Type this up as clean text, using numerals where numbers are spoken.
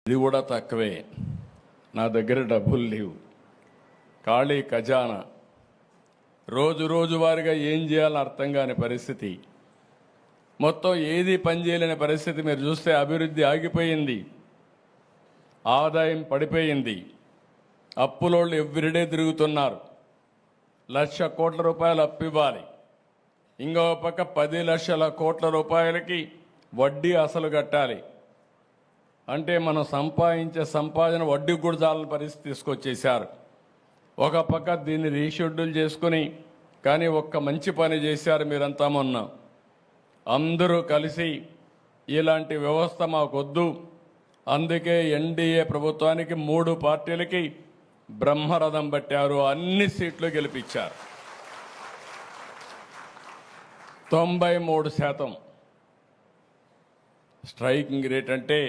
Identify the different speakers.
Speaker 1: ఇది కూడా తక్కువే. నా దగ్గర డబ్బులు లేవు, ఖాళీ ఖజానా. రోజు వారిగా ఏం చేయాలని అర్థం కాని పరిస్థితి. మొత్తం ఏది పనిచేయలేని పరిస్థితి. మీరు చూస్తే అభివృద్ధి ఆగిపోయింది, ఆదాయం పడిపోయింది, అప్పులోళ్ళు ఎవ్రీడే తిరుగుతున్నారు. 1,00,000 కోట్ల రూపాయలు అప్పు ఇవ్వాలి, ఇంకో పక్క 10 లక్షల కోట్ల రూపాయలకి వడ్డీ అసలు కట్టాలి. అంటే మనం సంపాదించే సంపాదన వడ్డీకి కూడా చాలని పరిస్థితి తీసుకొచ్చేశారు. ఒక పక్క దీన్ని రీషెడ్యూల్ చేసుకుని, కానీ ఒక్క మంచి పని చేశారు మీరంతా మొన్న. అందరూ కలిసి ఇలాంటి వ్యవస్థ మాకొద్దు, అందుకే ఎన్డీఏ ప్రభుత్వానికి 3 పార్టీలకి బ్రహ్మరథం పట్టారు, అన్ని సీట్లు గెలిపించారు. 93% స్ట్రైకింగ్ రేట్ అంటే